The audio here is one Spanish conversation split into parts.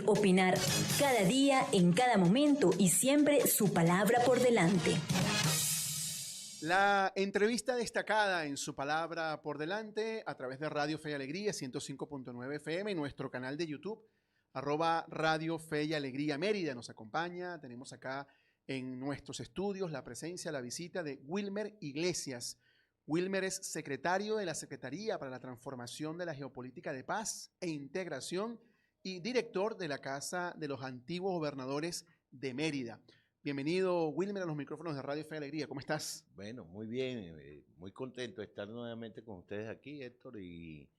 Opinar cada día, en cada momento y siempre su palabra por delante. La entrevista destacada en Su Palabra por Delante a través de Radio Fe y Alegría 105.9 FM y nuestro canal de YouTube @Radio Fe y Alegría Mérida nos acompaña. Tenemos acá en nuestros estudios la presencia, la visita de Wilmer Iglesias. Wilmer es secretario de la Secretaría para la Transformación de la Geopolítica de Paz e Integración y director de la Casa de los Antiguos Gobernadores de Mérida. Bienvenido, Wilmer, a los micrófonos de Radio Fe y Alegría. ¿Cómo estás? Bueno, muy bien, muy contento de estar nuevamente con ustedes aquí, Héctor, y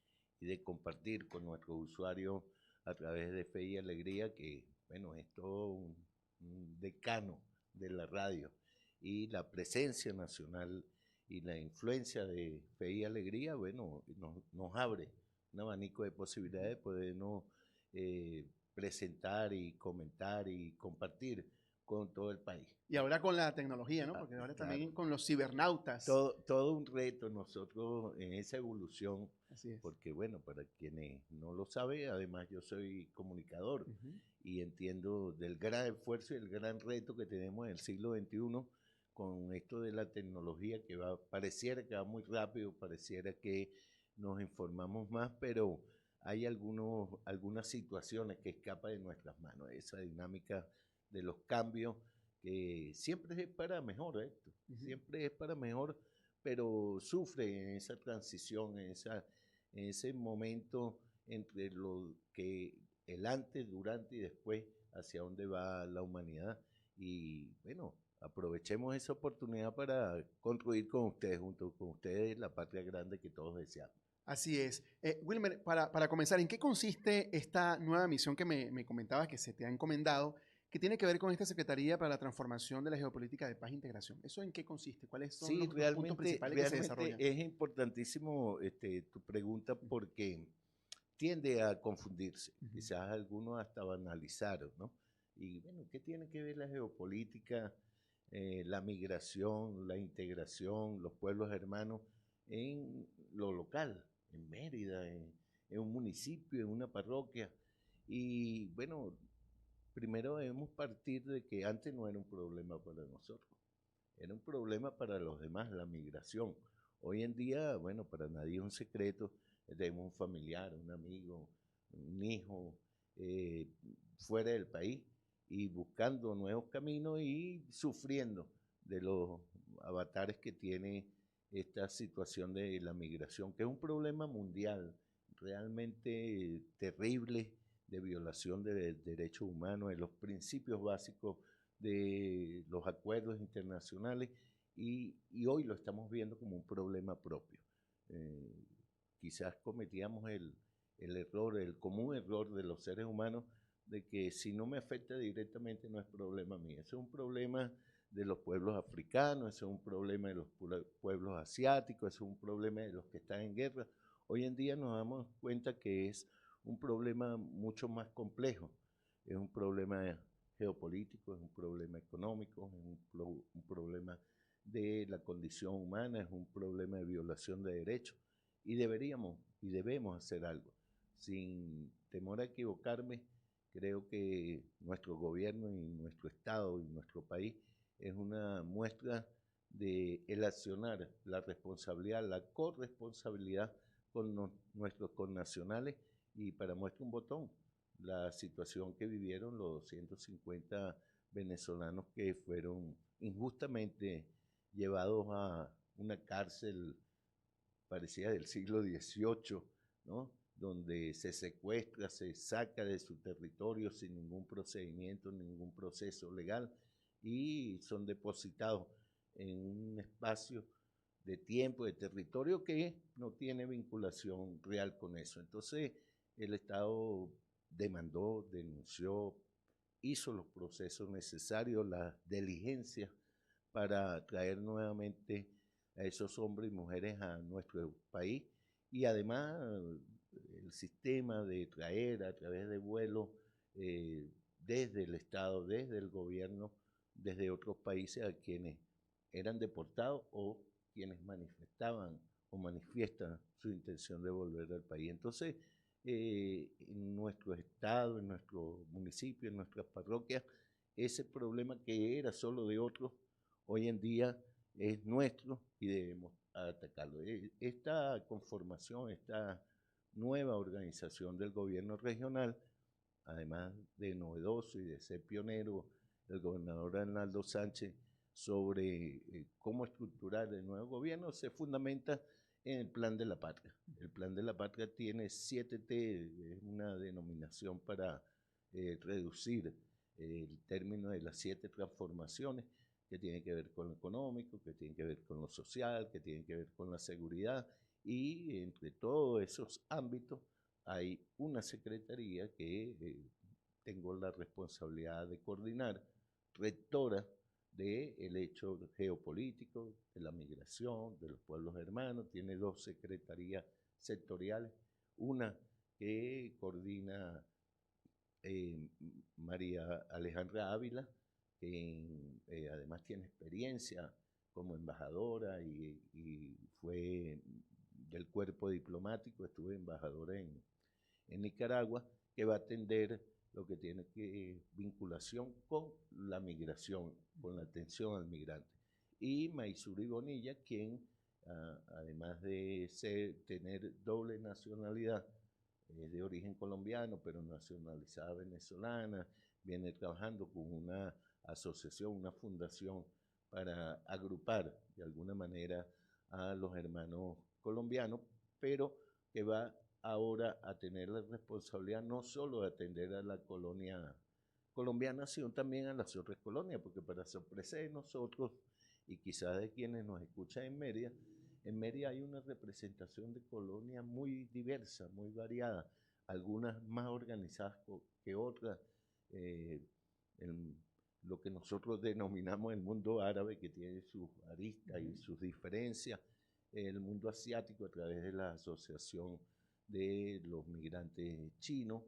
de compartir con nuestros usuarios a través de Fe y Alegría, que, bueno, es todo un decano de la radio, y la presencia nacional y la influencia de Fe y Alegría, bueno, nos abre un abanico de posibilidades de podernos presentar y comentar y compartir con todo el país. Y ahora con la tecnología, ¿no? Porque ahora claro, también con los cibernautas. Todo un reto nosotros en esa evolución. Así es. Porque bueno, para quienes no lo saben, además yo soy comunicador y entiendo del gran esfuerzo y el gran reto que tenemos en el siglo XXI con esto de la tecnología que pareciera que va muy rápido, pareciera que nos informamos más, pero hay algunas situaciones que escapan de nuestras manos. Esa dinámica de los cambios, que siempre es para mejor, siempre es para mejor, pero sufre en esa transición, en ese momento entre lo que el antes, durante y después, hacia dónde va la humanidad. Y bueno, aprovechemos esa oportunidad para construir con ustedes, junto con ustedes, la patria grande que todos deseamos. Así es. Wilmer, para comenzar, ¿en qué consiste esta nueva misión que me comentabas que se te ha encomendado, que tiene que ver con esta Secretaría para la Transformación de la Geopolítica de Paz e Integración? ¿Eso en qué consiste? ¿Cuáles son los puntos principales que se desarrollan? Es importantísimo tu pregunta porque tiende a confundirse, quizás algunos hasta banalizar, ¿no? Y bueno, ¿qué tiene que ver la geopolítica, la migración, la integración, los pueblos hermanos en lo local, en Mérida, en un municipio, en una parroquia? Y bueno, primero debemos partir de que antes no era un problema para nosotros, era un problema para los demás, la migración. Hoy en día, bueno, para nadie es un secreto, tenemos un familiar, un amigo, un hijo fuera del país y buscando nuevos caminos y sufriendo de los avatares que tiene esta situación de la migración, que es un problema mundial realmente terrible, de violación de derechos humanos, de los principios básicos de los acuerdos internacionales, y hoy lo estamos viendo como un problema propio. Quizás cometíamos el común error de los seres humanos de que si no me afecta directamente no es problema mío. Ese es un problema de los pueblos africanos, ese es un problema de los pueblos asiáticos, ese es un problema de los que están en guerra. Hoy en día nos damos cuenta que es un problema mucho más complejo. Es un problema geopolítico, es un problema económico, es un problema de la condición humana, es un problema de violación de derechos. Y deberíamos y debemos hacer algo. Sin temor a equivocarme, creo que nuestro gobierno y nuestro Estado y nuestro país es una muestra de el accionar, la responsabilidad, la corresponsabilidad con nuestros connacionales. Y para muestra un botón, la situación que vivieron los 250 venezolanos que fueron injustamente llevados a una cárcel parecida del siglo XVIII, ¿no? Donde se secuestra, se saca de su territorio sin ningún procedimiento, ningún proceso legal, y son depositados en un espacio de tiempo, de territorio que no tiene vinculación real con eso. Entonces, el Estado demandó, denunció, hizo los procesos necesarios, las diligencias para traer nuevamente a esos hombres y mujeres a nuestro país, y además el sistema de traer a través de vuelos desde el Estado, desde el gobierno, desde otros países a quienes eran deportados o quienes manifestaban o manifiestan su intención de volver al país. Entonces, en nuestro estado, en nuestro municipio, en nuestras parroquias, ese problema que era solo de otros, hoy en día es nuestro y debemos atacarlo. Esta conformación, esta nueva organización del gobierno regional, además de novedoso y de ser pionero, el gobernador Arnaldo Sánchez, sobre cómo estructurar el nuevo gobierno, se fundamenta en el Plan de la Patria. El Plan de la Patria tiene 7T, es una denominación para reducir el término de las 7 transformaciones, que tienen que ver con lo económico, que tienen que ver con lo social, que tienen que ver con la seguridad, y entre todos esos ámbitos hay una secretaría que tengo la responsabilidad de coordinar, rectora del hecho geopolítico, de la migración, de los pueblos hermanos. Tiene 2 secretarías sectoriales, una que coordina María Alejandra Ávila, que además tiene experiencia como embajadora y fue del cuerpo diplomático, estuve embajadora en Nicaragua, que va a atender lo que tiene que vinculación con la migración, con la atención al migrante. Y Maysuri Bonilla, quien además de tener doble nacionalidad, de origen colombiano, pero nacionalizada venezolana, viene trabajando con una asociación, una fundación para agrupar de alguna manera a los hermanos colombianos, pero que va ahora a tener la responsabilidad no solo de atender a la colonia colombiana, sino también a las otras colonias, porque para sorpresa de nosotros y quizás de quienes nos escuchan en Mérida hay una representación de colonias muy diversa, muy variada, algunas más organizadas que otras. Lo que nosotros denominamos el mundo árabe, que tiene sus aristas y sus diferencias, el mundo asiático a través de la Asociación de los Migrantes Chinos,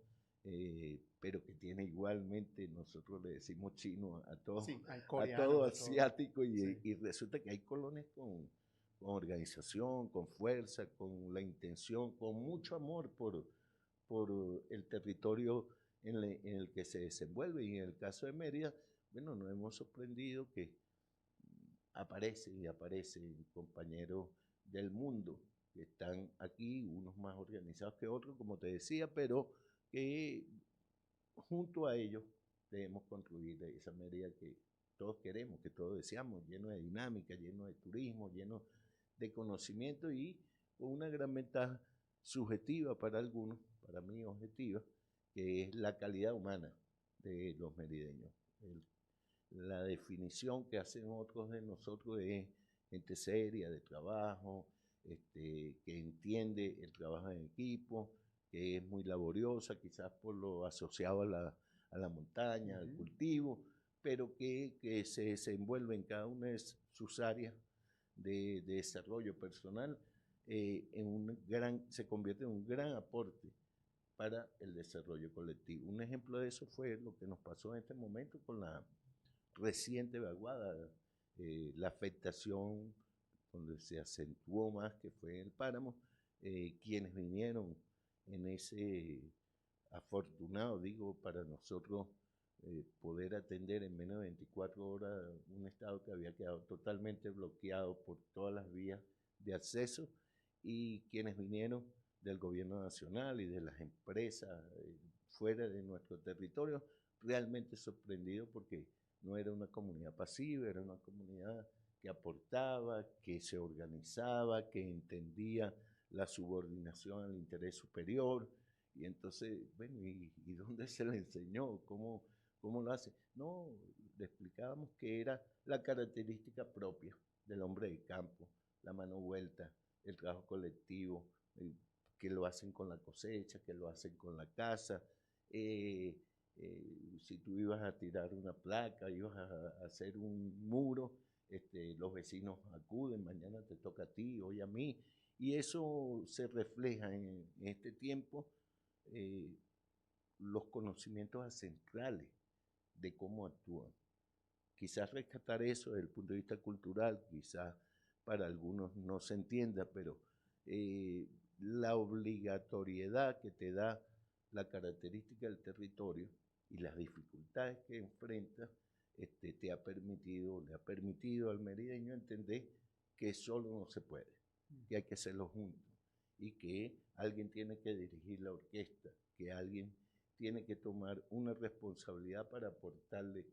pero que tiene igualmente, nosotros le decimos chino a todo, Sí, a todo asiático, sí. y resulta que hay colonias con organización, con fuerza, con la intención, con mucho amor por el territorio en el que se desenvuelve. Y en el caso de Mérida, bueno, nos hemos sorprendido que aparecen y aparecen compañeros del mundo que están aquí, unos más organizados que otros, como te decía, pero que junto a ellos debemos construir esa Mérida que todos queremos, que todos deseamos, lleno de dinámica, lleno de turismo, lleno de conocimiento y con una gran ventaja subjetiva para algunos, para mí objetiva, que es la calidad humana de los merideños. La definición que hacen otros de nosotros es gente seria, de trabajo, que entiende el trabajo en equipo, que es muy laboriosa, quizás por lo asociado a la montaña, al cultivo, pero que se desenvuelve en cada una de sus áreas de desarrollo personal, se convierte en un gran aporte para el desarrollo colectivo. Un ejemplo de eso fue lo que nos pasó en este momento con la reciente vaguada, la afectación donde se acentuó más, que fue en el páramo, quienes vinieron en ese afortunado, digo, para nosotros poder atender en menos de 24 horas un estado que había quedado totalmente bloqueado por todas las vías de acceso, y quienes vinieron del gobierno nacional y de las empresas fuera de nuestro territorio, realmente sorprendido porque no era una comunidad pasiva, era una comunidad que aportaba, que se organizaba, que entendía la subordinación al interés superior. Y entonces, bueno, ¿y dónde se le enseñó? ¿Cómo lo hace? No, le explicábamos que era la característica propia del hombre de campo, la mano vuelta, el trabajo colectivo, que lo hacen con la cosecha, que lo hacen con la casa. Si tú ibas a tirar una placa, ibas a hacer un muro, los vecinos acuden, mañana te toca a ti, hoy a mí, y eso se refleja en este tiempo, los conocimientos ancestrales de cómo actúan. Quizás rescatar eso desde el punto de vista cultural, quizás para algunos no se entienda, pero la obligatoriedad que te da la característica del territorio y las dificultades que enfrenta, le ha permitido al merideño entender que solo no se puede, que hay que hacerlo juntos y que alguien tiene que dirigir la orquesta, que alguien tiene que tomar una responsabilidad para aportarle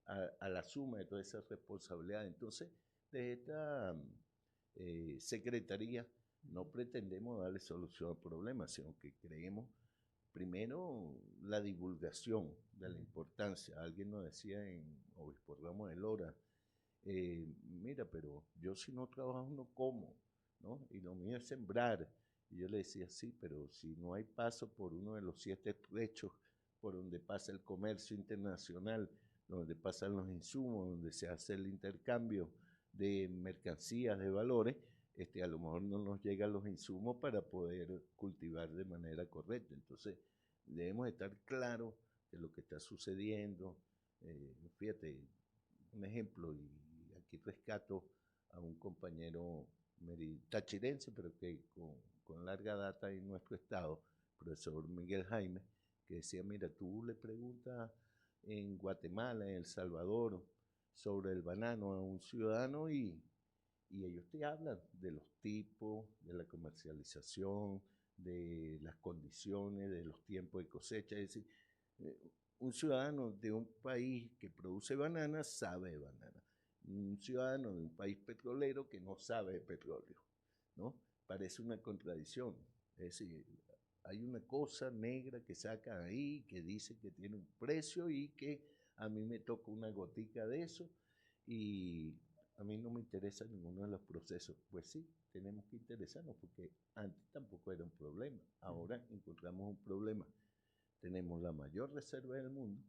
a la suma de toda esa responsabilidad. Entonces, de esta secretaría no pretendemos darle solución al problema, sino que creemos primero la divulgación de la importancia. Alguien nos decía en Obispo Ramos de Lora, mira, pero yo si no trabajo no como, ¿no? Y lo mío es sembrar. Y yo le decía, sí, pero si no hay paso por uno de los 7 trechos por donde pasa el comercio internacional, donde pasan los insumos, donde se hace el intercambio de mercancías, de valores, a lo mejor no nos llegan los insumos para poder cultivar de manera correcta. Entonces, debemos estar claros de lo que está sucediendo. Fíjate, un ejemplo, y aquí rescato a un compañero tachirense, pero que con larga data en nuestro estado, profesor Miguel Jaime, que decía, mira, tú le preguntas en Guatemala, en El Salvador, sobre el banano a un ciudadano y ellos te hablan de los tipos, de la comercialización, de las condiciones, de los tiempos de cosecha. Es decir, un ciudadano de un país que produce bananas sabe de banana. Un ciudadano de un país petrolero que no sabe de petróleo, ¿no? Parece una contradicción. Es decir, hay una cosa negra que sacan ahí, que dice que tiene un precio y que a mí me toca una gotica de eso y a mí no me interesa ninguno de los procesos. Pues sí, tenemos que interesarnos porque antes tampoco era un problema. Ahora encontramos un problema. Tenemos la mayor reserva del mundo,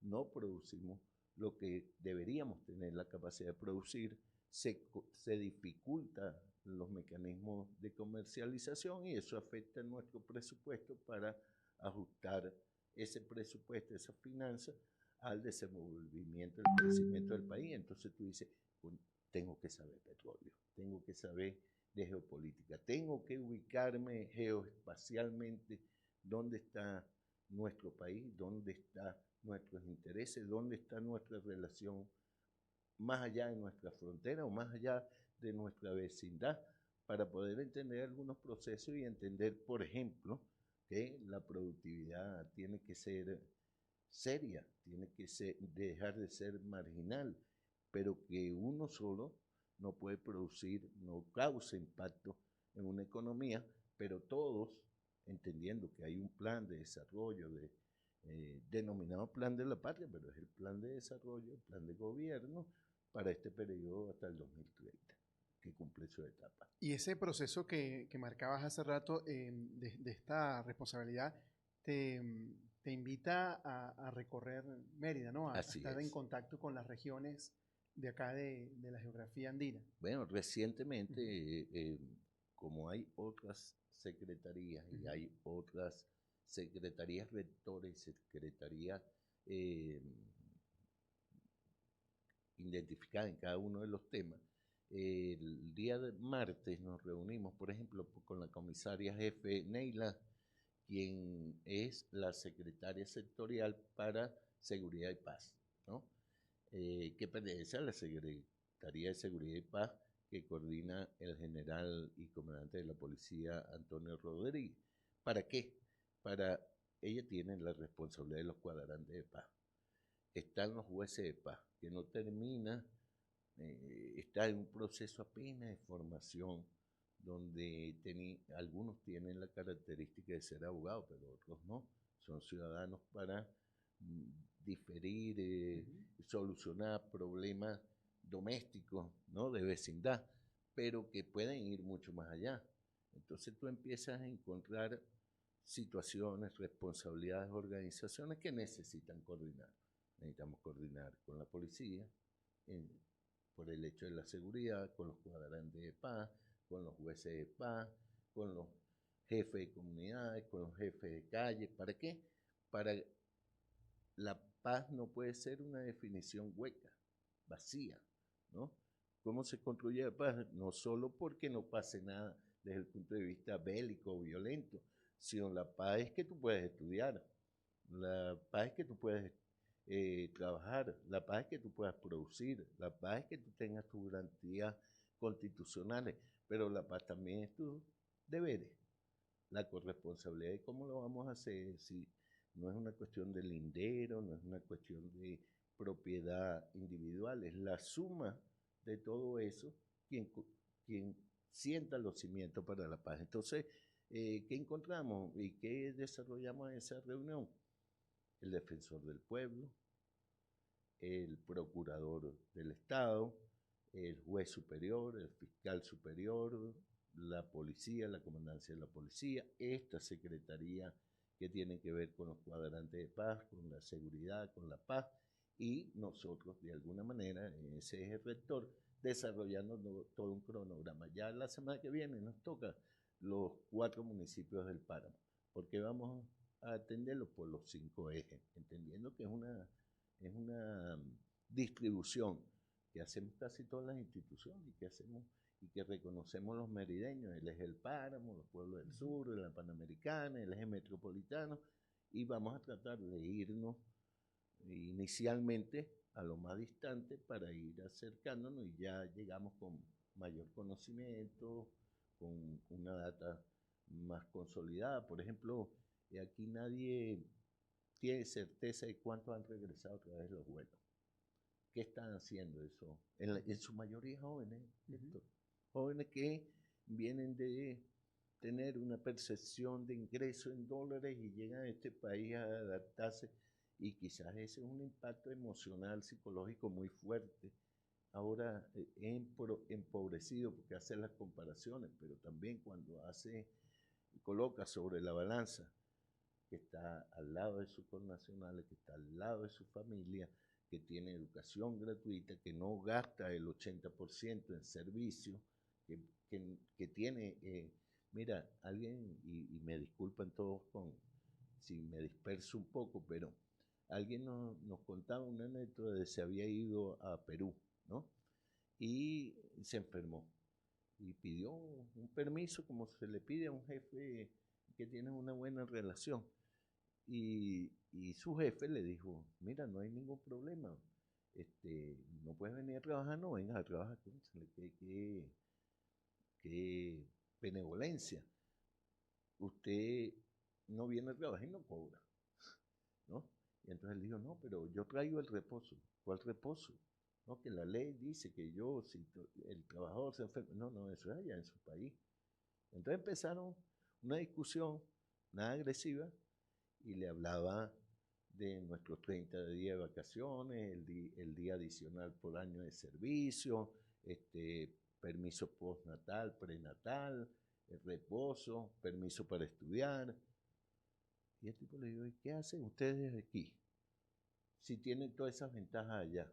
no producimos lo que deberíamos tener la capacidad de producir, se dificulta los mecanismos de comercialización y eso afecta nuestro presupuesto para ajustar ese presupuesto, esa finanza al desenvolvimiento, al crecimiento del país. Entonces tú dices, bueno, tengo que saber petróleo, tengo que saber de geopolítica, tengo que ubicarme geoespacialmente dónde está nuestro país, dónde están nuestros intereses, dónde está nuestra relación más allá de nuestra frontera o más allá de nuestra vecindad, para poder entender algunos procesos y entender, por ejemplo, que la productividad tiene que ser seria, tiene que dejar de ser marginal, pero que uno solo no puede producir, no causa impacto en una economía, pero todos, entendiendo que hay un plan de desarrollo, denominado Plan de la Patria, pero es el plan de desarrollo, el plan de gobierno para este periodo hasta el 2030, que cumple su etapa. Y ese proceso que marcabas hace rato de esta responsabilidad te invita a recorrer Mérida, ¿no? A estar en contacto con las regiones de acá de la geografía andina. Bueno, recientemente, como hay otras secretarías y hay otras secretarías rectores, secretarías identificadas en cada uno de los temas, el día de martes nos reunimos, por ejemplo, con la comisaria jefe Neila, quien es la secretaria sectorial para Seguridad y Paz, ¿no? Que pertenece a la Secretaría de Seguridad y Paz que coordina el general y comandante de la policía Antonio Rodríguez. ¿Para qué? Ella tiene la responsabilidad de los cuadrantes de paz. Están los jueces de paz, que no termina, está en un proceso apenas de formación, donde algunos tienen la característica de ser abogados, pero otros no, son ciudadanos para diferir, solucionar problemas domésticos, ¿no? De vecindad, pero que pueden ir mucho más allá. Entonces tú empiezas a encontrar situaciones, responsabilidades, organizaciones que necesitan coordinar. Necesitamos coordinar con la policía, por el hecho de la seguridad, con los cuadrantes de paz, con los jueces de paz, con los jefes de comunidades, con los jefes de calle. ¿Para qué? Para la paz no puede ser una definición hueca, vacía, ¿no? ¿Cómo se construye la paz? No solo porque no pase nada, desde el punto de vista bélico o violento, sino la paz es que tú puedes estudiar, la paz es que tú puedes trabajar, la paz es que tú puedas producir, la paz es que tú tengas tus garantías constitucionales, pero la paz también es tus deberes, la corresponsabilidad de cómo lo vamos a hacer, si no es una cuestión de lindero, no es una cuestión de propiedad individual, es la suma de todo eso quien sienta los cimientos para la paz. Entonces, ¿qué encontramos y qué desarrollamos en esa reunión? El defensor del pueblo, el procurador del Estado, el juez superior, el fiscal superior, la policía, la comandancia de la policía, esta secretaría que tiene que ver con los cuadrantes de paz, con la seguridad, con la paz, y nosotros de alguna manera, ese eje rector, desarrollando todo un cronograma. Ya la semana que viene nos toca los 4 municipios del páramo, porque vamos a atenderlo por los 5 ejes, entendiendo que es una distribución que hacemos casi todas las instituciones y que reconocemos los merideños, el eje del páramo, los pueblos del sur, la Panamericana, el eje metropolitano, y vamos a tratar de irnos inicialmente a lo más distante para ir acercándonos y ya llegamos con mayor conocimiento, con una data más consolidada. Por ejemplo, aquí nadie tiene certeza de cuántos han regresado a través de los vuelos. ¿Qué están haciendo eso? En su mayoría jóvenes, jóvenes que vienen de tener una percepción de ingreso en dólares y llegan a este país a adaptarse, y quizás ese es un impacto emocional, psicológico muy fuerte. Ahora empobrecido porque hace las comparaciones, pero también cuando coloca sobre la balanza que está al lado de sus connacionales, que está al lado de su familia, que tiene educación gratuita, que no gasta el 80% en servicios, que tiene, mira, alguien, y me disculpan todos si me disperso un poco, pero alguien nos contaba una anécdota de que se había ido a Perú, ¿no? Y se enfermó y pidió un permiso como se le pide a un jefe que tiene una buena relación. Y su jefe le dijo, mira, no hay ningún problema, no puedes venir a trabajar, no vengas a trabajar, qué benevolencia, usted no viene a trabajar y no cobra, ¿no? Y entonces él dijo, no, pero yo traigo el reposo. ¿Cuál reposo? No, que la ley dice que si el trabajador se enferma, no, eso es allá en su país. Entonces empezaron una discusión, nada agresiva, y le hablaba de nuestros 30 días de vacaciones, el día adicional por año de servicio, permiso postnatal, prenatal, el reposo, permiso para estudiar. Y el tipo le dijo, ¿y qué hacen ustedes aquí? Si tienen todas esas ventajas allá.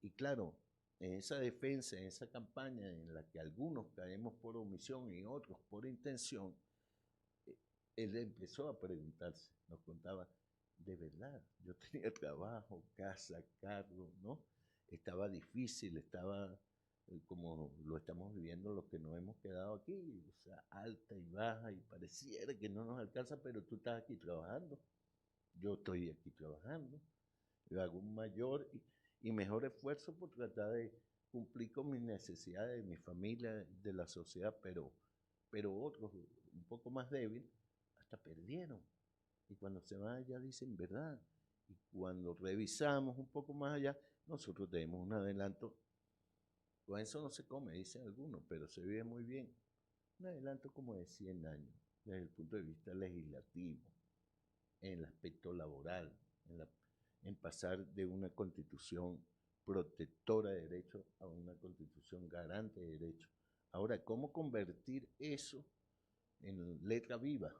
Y claro, en esa defensa, en esa campaña en la que algunos caemos por omisión y otros por intención, él empezó a preguntarse, nos contaba, de verdad, yo tenía trabajo, casa, carro, ¿no? Estaba difícil, estaba como lo estamos viviendo los que nos hemos quedado aquí, o sea, alta y baja, y pareciera que no nos alcanza, pero tú estás aquí trabajando, yo estoy aquí trabajando, yo hago un mayor y mejor esfuerzo por tratar de cumplir con mis necesidades de mi familia, de la sociedad, pero otros un poco más débiles hasta perdieron. Y cuando se van allá dicen verdad. Y cuando revisamos un poco más allá, nosotros tenemos un adelanto. Con eso no se come, dicen algunos, pero se vive muy bien. Un adelanto como de 100 años, desde el punto de vista legislativo, en el aspecto laboral, en pasar de una constitución protectora de derechos a una constitución garante de derechos. Ahora, ¿cómo convertir eso en letra viva,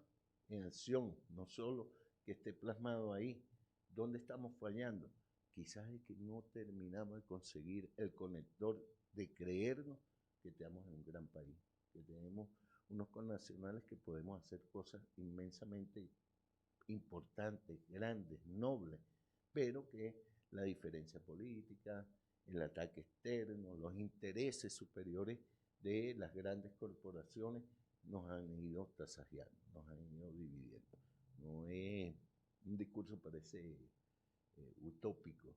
en acción, no solo que esté plasmado ahí? ¿Dónde estamos fallando? Quizás es que no terminamos de conseguir el conector de creernos que estamos en un gran país, que tenemos unos connacionales que podemos hacer cosas inmensamente importantes, grandes, nobles, pero que la diferencia política, el ataque externo, los intereses superiores de las grandes corporaciones nos han ido tasajeando, nos han ido dividiendo. No es un discurso, parece utópico,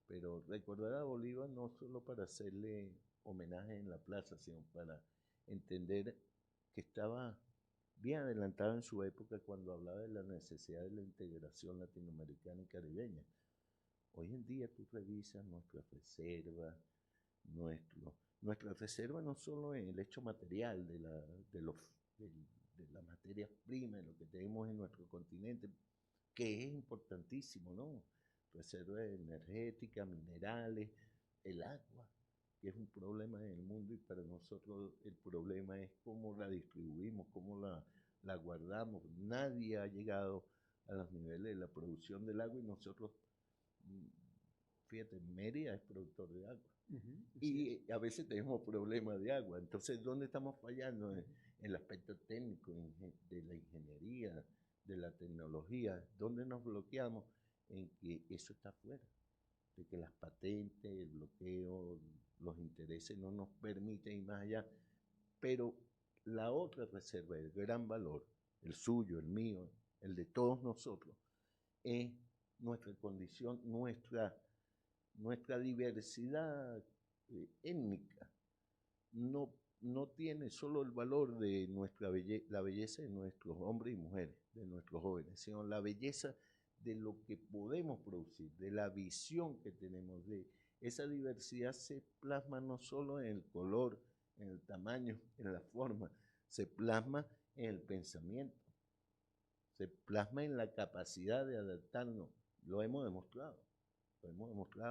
pero recordar a Bolívar no solo para hacerle homenaje en la plaza, sino para entender que estaba bien adelantado en su época cuando hablaba de la necesidad de la integración latinoamericana y caribeña. Hoy en día tú revisas nuestras reservas, nuestra reserva no solo en el hecho material de la materia prima, de lo que tenemos en nuestro continente, que es importantísimo, ¿no? Reservas energéticas, minerales, el agua, que es un problema en el mundo y para nosotros el problema es cómo la distribuimos, cómo la guardamos. Nadie ha llegado a los niveles de la producción del agua y nosotros, fíjate, Mérida es productor de agua. Y a veces tenemos problemas de agua. Entonces, ¿dónde estamos fallando? En el aspecto técnico, de la ingeniería, de la tecnología. ¿Dónde nos bloqueamos? En que eso está afuera. De que las patentes, el bloqueo, los intereses no nos permiten ir más allá. Pero la otra reserva, el gran valor, el suyo, el mío, el de todos nosotros, es nuestra condición, nuestra diversidad étnica. No tiene solo el valor de la belleza de nuestros hombres y mujeres, de nuestros jóvenes, sino la belleza de lo que podemos producir, de la visión que tenemos. Esa diversidad se plasma no solo en el color, en el tamaño, en la forma, se plasma en el pensamiento, se plasma en la capacidad de adaptarnos. Lo hemos demostrado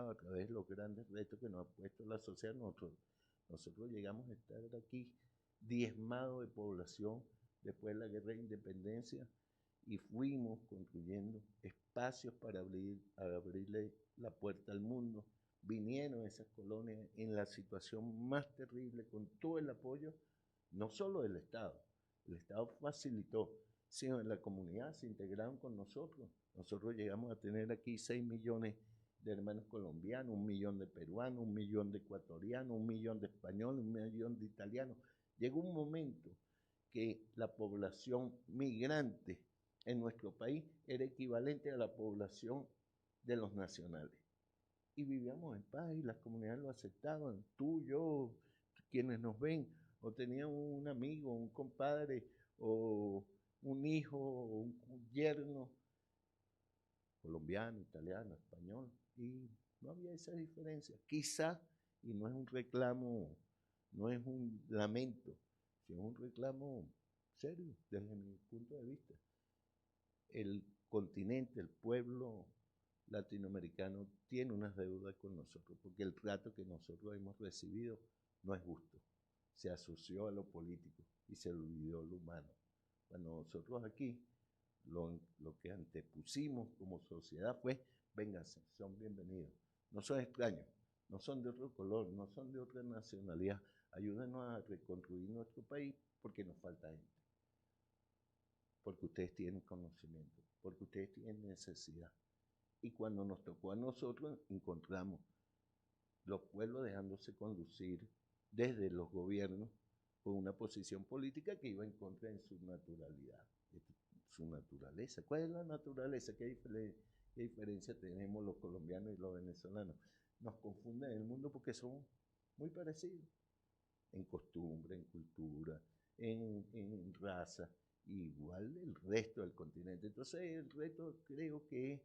a través de los grandes retos que nos ha puesto la sociedad. Nosotros llegamos a estar aquí diezmados de población después de la guerra de independencia y fuimos construyendo espacios para abrirle la puerta al mundo. Vinieron esas colonias en la situación más terrible con todo el apoyo, no solo del Estado. El Estado facilitó, sino en la comunidad se integraron con nosotros. Nosotros llegamos a tener aquí 6 millones de hermanos colombianos, 1 millón de peruanos, 1 millón de ecuatorianos, 1 millón de españoles, 1 millón de italianos. Llegó un momento que la población migrante en nuestro país era equivalente a la población de los nacionales. Y vivíamos en paz y las comunidades lo aceptaban. Tú, yo, quienes nos ven, o tenían un amigo, un compadre, o un hijo, o un yerno, colombiano, italiano, español, y no había esa diferencia. Quizá, y no es un reclamo, no es un lamento, sino un reclamo serio desde mi punto de vista. El continente, el pueblo latinoamericano tiene unas deudas con nosotros, porque el trato que nosotros hemos recibido no es justo. Se asoció a lo político y se olvidó lo humano. Cuando nosotros aquí lo que antepusimos como sociedad fue, vénganse, son bienvenidos. No son extraños, no son de otro color, no son de otra nacionalidad. Ayúdenos a reconstruir nuestro país porque nos falta gente. Porque ustedes tienen conocimiento, porque ustedes tienen necesidad. Y cuando nos tocó a nosotros, encontramos los pueblos dejándose conducir desde los gobiernos por una posición política que iba en contra de su naturalidad, su naturaleza. ¿Cuál es la naturaleza? ¿Qué diferencia tenemos los colombianos y los venezolanos? Nos confunden en el mundo porque somos muy parecidos en costumbre, en cultura, en raza, igual el resto del continente. Entonces el reto creo que es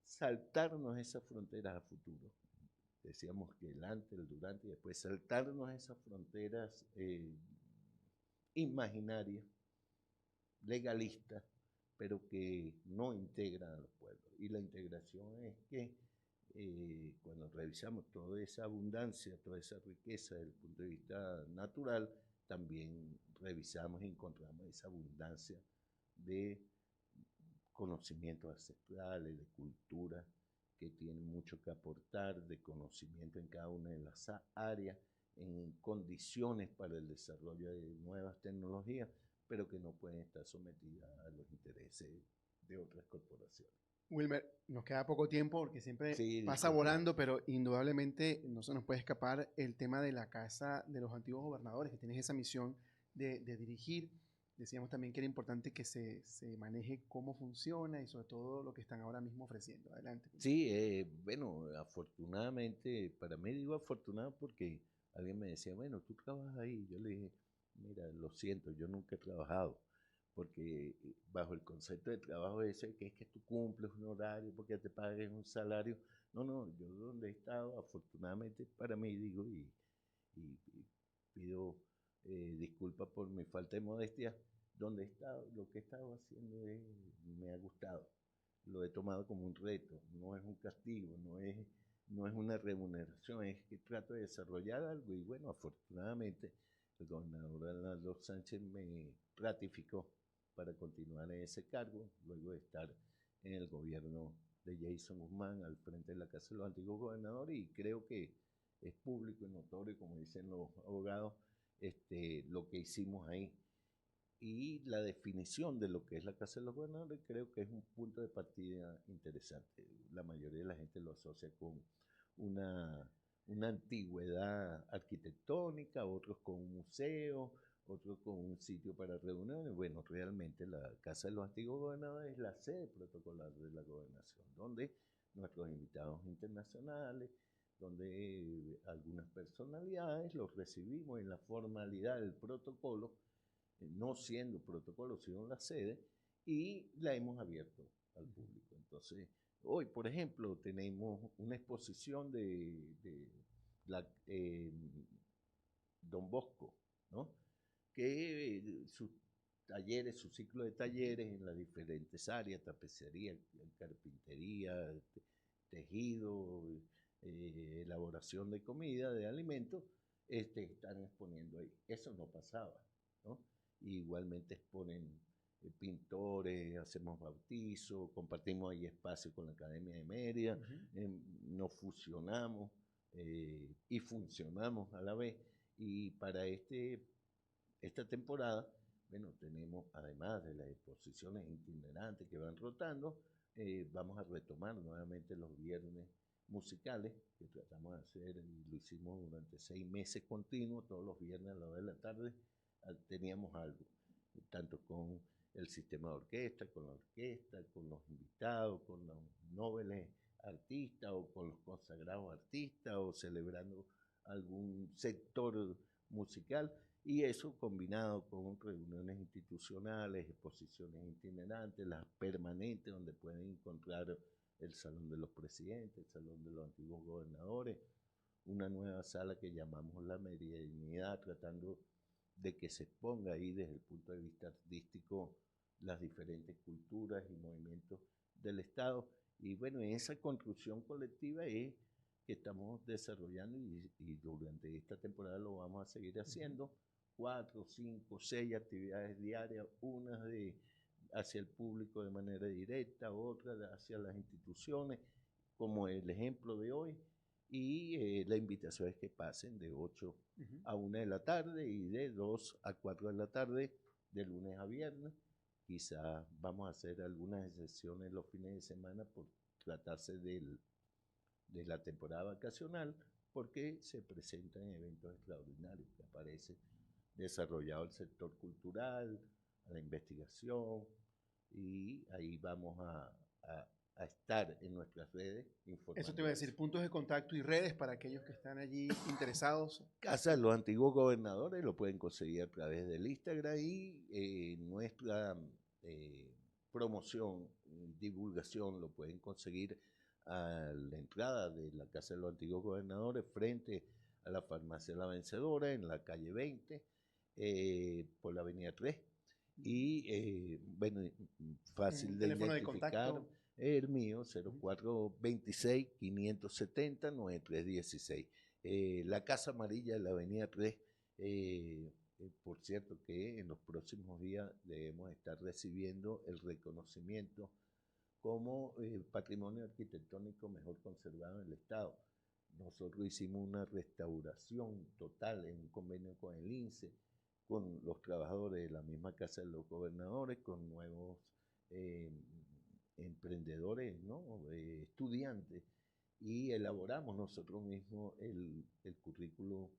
saltarnos esas fronteras a futuro. Decíamos que el antes, el durante y después saltarnos esas fronteras imaginarias, legalistas, pero que no integran a los pueblos. Y la integración es que cuando revisamos toda esa abundancia, toda esa riqueza desde el punto de vista natural, también revisamos y encontramos esa abundancia de conocimientos ancestrales, de cultura, que tienen mucho que aportar, de conocimiento en cada una de las áreas, en condiciones para el desarrollo de nuevas tecnologías, pero que no pueden estar sometidas a los intereses de otras corporaciones. Wilmer, nos queda poco tiempo porque siempre pasa volando, pero indudablemente no se nos puede escapar el tema de la Casa de los Antiguos Gobernadores, que tienes esa misión de dirigir. Decíamos también que era importante que se maneje cómo funciona y sobre todo lo que están ahora mismo ofreciendo. Adelante. Sí, bueno, afortunadamente, para mí digo afortunado porque alguien me decía, bueno, tú trabajas ahí. Yo le dije, mira, lo siento, yo nunca he trabajado, porque bajo el concepto de trabajo ese, que es que tú cumples un horario porque te paguen un salario. No, no, yo donde he estado, afortunadamente para mí, digo, y pido disculpas por mi falta de modestia, donde he estado, lo que he estado haciendo me ha gustado, lo he tomado como un reto, no es un castigo, no es una remuneración, es que trato de desarrollar algo y bueno, afortunadamente el gobernador Arnaldo Sánchez me ratificó para continuar en ese cargo, luego de estar en el gobierno de Jason Guzmán al frente de la Casa de los Antiguos Gobernadores, y creo que es público y notorio, como dicen los abogados, lo que hicimos ahí. Y la definición de lo que es la Casa de los Gobernadores creo que es un punto de partida interesante. La mayoría de la gente lo asocia con una, una antigüedad arquitectónica, otros con un museo, otros con un sitio para reuniones. Bueno, realmente la Casa de los Antiguos Gobernadores es la sede protocolar de la gobernación, donde nuestros invitados internacionales, donde algunas personalidades los recibimos en la formalidad del protocolo, no siendo protocolo, sino la sede, y la hemos abierto al público. Entonces, hoy, por ejemplo, tenemos una exposición de la, Don Bosco, ¿no? Que sus talleres, su ciclo de talleres en las diferentes áreas, tapicería, carpintería, tejido, elaboración de comida, de alimentos, están exponiendo ahí. Eso no pasaba, ¿no? Y igualmente exponen pintores, hacemos bautizos, compartimos ahí espacio con la Academia de Mérida, nos fusionamos y funcionamos a la vez. Y para esta temporada, bueno, tenemos, además de las exposiciones itinerantes que van rotando, vamos a retomar nuevamente los viernes musicales que tratamos de hacer y lo hicimos durante 6 meses continuos, todos los viernes a la hora de la tarde teníamos algo, tanto con el sistema de orquesta, con la orquesta, con los invitados, con los nobles artistas o con los consagrados artistas o celebrando algún sector musical, y eso combinado con reuniones institucionales, exposiciones itinerantes, las permanentes donde pueden encontrar el Salón de los Presidentes, el Salón de los Antiguos Gobernadores, una nueva sala que llamamos La Meridianidad, tratando de que se exponga ahí desde el punto de vista artístico las diferentes culturas y movimientos del Estado. Y bueno, en esa construcción colectiva es que estamos desarrollando y durante esta temporada lo vamos a seguir haciendo. 4, 5, 6 actividades diarias, unas hacia el público de manera directa, otras hacia las instituciones, como el ejemplo de hoy, y la invitación es que pasen de 8 a 1 de la tarde y de 2 a 4 de la tarde, de lunes a viernes. Quizás vamos a hacer algunas excepciones los fines de semana por tratarse de la temporada vacacional, porque se presentan eventos extraordinarios que aparecen desarrollado el sector cultural, a la investigación, y ahí vamos a estar en nuestras redes informando. Eso te iba a decir, puntos de contacto y redes para aquellos que están allí interesados. Casa de los Antiguos Gobernadores lo pueden conseguir a través del Instagram, y nuestra promoción, divulgación lo pueden conseguir a la entrada de la Casa de los Antiguos Gobernadores frente a la Farmacia La Vencedora en la calle 20, por la avenida 3, y bueno, fácil de identificar. El mío, 0426-570-9316. La Casa Amarilla de la avenida 3, por cierto que en los próximos días debemos estar recibiendo el reconocimiento como patrimonio arquitectónico mejor conservado en el Estado. Nosotros hicimos una restauración total en un convenio con el INSE, con los trabajadores de la misma Casa de los Gobernadores, con nuevos emprendedores, ¿no? Estudiantes, y elaboramos nosotros mismos el currículo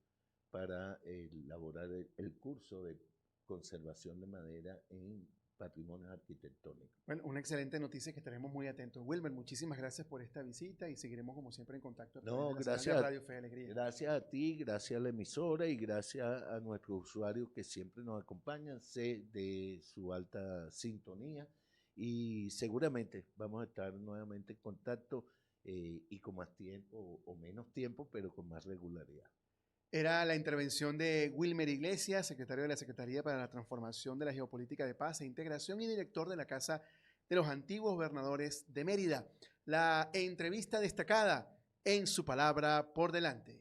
para elaborar el curso de conservación de madera en patrimonios arquitectónicos. Bueno, una excelente noticia que estaremos muy atentos. Wilmer, muchísimas gracias por esta visita y seguiremos como siempre en contacto. No, gracias a Radio Fe y Alegría. Gracias a ti, gracias a la emisora y gracias a nuestros usuarios que siempre nos acompañan. Sé de su alta sintonía y seguramente vamos a estar nuevamente en contacto y con más tiempo o menos tiempo, pero con más regularidad. Era la intervención de Wilmer Iglesias, secretario de la Secretaría para la Transformación de la Geopolítica de Paz e Integración y director de la Casa de los Antiguos Gobernadores de Mérida. La entrevista destacada en Su Palabra por Delante.